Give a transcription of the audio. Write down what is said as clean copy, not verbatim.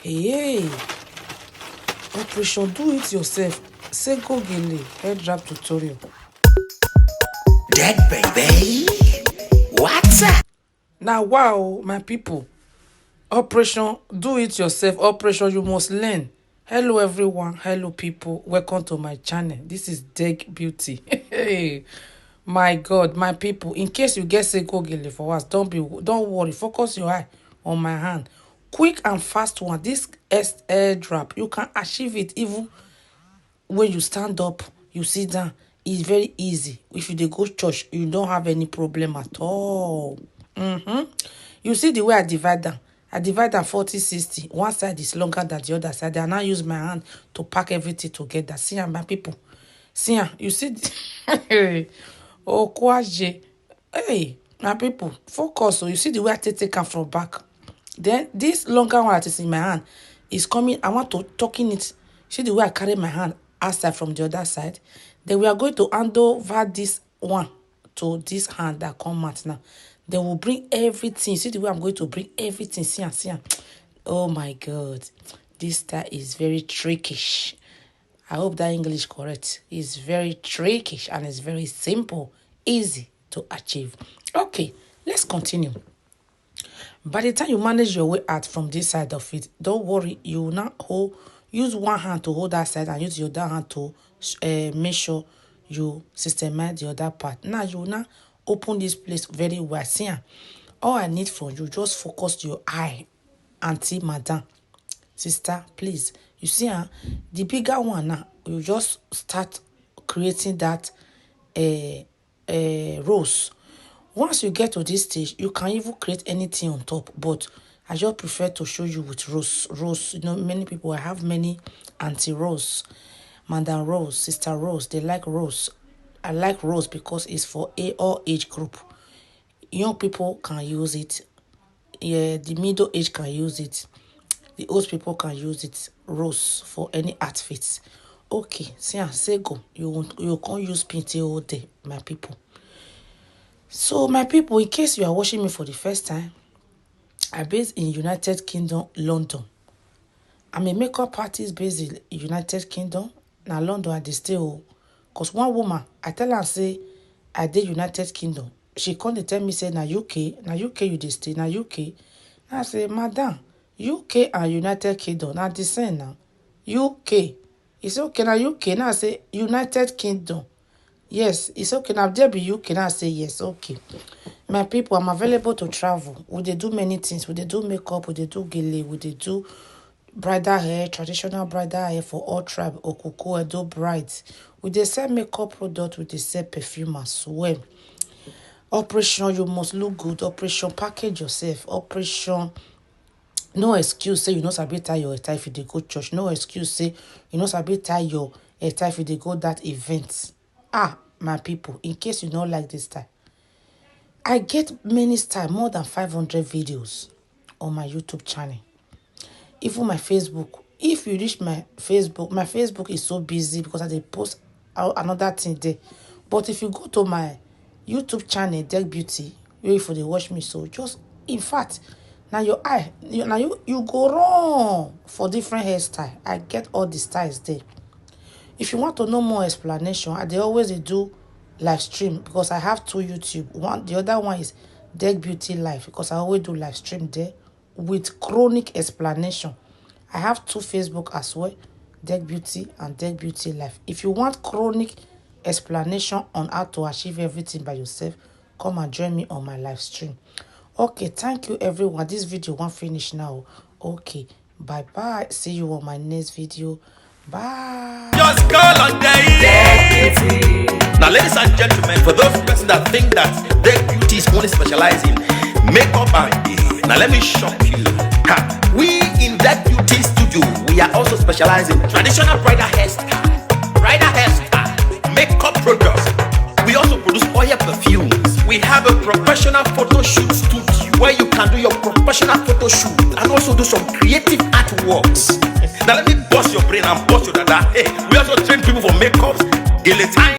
Hey, Operation Do It Yourself. Sego Gele Headwrap tutorial. Dead baby. What's up? Now, wow, my people. Operation Do It Yourself. Operation You Must Learn. Hello, everyone. Hello, people. Welcome to my channel. This is Deg Beauty. Hey, my God, my people. In case you get Sego Gele for us, don't worry. Focus your eye on my hand. Quick and fast one. This Headwrap, you can achieve it even when you stand up, you sit down. It's very easy. If you dey go church, you don't have any problem at all. You see the way I divide them. I divide them 40-60. One side is longer than the other side. I now use my hand to pack everything together. See am, my people. See am. You see oh, kwaje. Hey, my people, focus. So you see the way I take am from back. Then this longer one that is in my hand is coming. I want to tucking it. See the way I carry my hand outside from the other side. Then we are going to hand over this one to this hand that come out now. Then we'll bring everything. See the way I'm going to bring everything. See am. Oh my God. This style is very trickish. I hope that English correct. It's very trickish and it's very simple. Easy to achieve. Okay, let's continue. By the time you manage your way out from this side of it, don't worry. You will not use one hand to hold that side and use your other hand to make sure you systemize the other part. Now you will now open this place very well. See, all I need from you, just focus your eye, auntie, madam, sister, please. You see, the bigger one now, you just start creating that rose. Once you get to this stage, you can even create anything on top, but I just prefer to show you with rose. You know, many people, I have many auntie rose, madam rose, sister rose. They like rose. I like rose because it's for all age group. Young people can use it. Yeah, the middle age can use it. The old people can use it. Rose for any outfits. Okay, see, Sego, you can't use painting all day, my people. So, my people, in case you are watching me for the first time, I'm based in United Kingdom, London. I'm a makeup artist based in United Kingdom. Now, London, I stay. Because one woman, I tell her, say, I did United Kingdom. She come to tell me, say, na UK you dey stay, na UK. Now, I say, madam, UK and United Kingdom, now the same now. UK. It's okay, now UK. Now, I say, United Kingdom. Yes, it's okay. Now, there be UK. Now, I say, yes, okay. My people, I'm available to travel. We dey do many things. We dey do makeup, we dey do gele, we dey do bridal hair, traditional bridal hair for all tribe, Okoko, Edo brides. We dey sell makeup product, we dey sell perfume as well. Operation You Must Look Good. Operation Package Yourself. Operation No Excuse say you no sabi tie your hair if you dey go church. No excuse say you no sabi tie your hair if you dey go that event. My people, in case you don't like this style, I get many style, more than 500 videos on my YouTube channel. Even my Facebook. If you reach my Facebook is so busy because I dey post another thing there. But if you go to my YouTube channel, Deg Beauty, where if they watch me, so just, in fact, now your eye, you go wrong for different hairstyle. I get all the styles there. If you want to know more explanation, I always do live stream because I have 2 YouTube. The other one is Deg Beauty Live because I always do live stream there with chronic explanation. I have 2 Facebook as well, Deg Beauty and Deg Beauty Live. If you want chronic explanation on how to achieve everything by yourself, come and join me on my live stream. Okay, thank you everyone. This video won't finish now. Okay, bye. See you on my next video. Bye. Just call on Day. Now, ladies and gentlemen, for those persons that think that Deg Beauty is only specializing in makeup and hair, now let me shock you. We in Deg Beauty studio, we are also specializing in traditional bridal hairstyle, makeup products. We also produce oil perfumes. We have a professional photo shoot studio where you can do your professional photo shoot and also do some creative artworks. Now let me bust your brain and bust your dada. Hey, we also train people for makeups, gele time.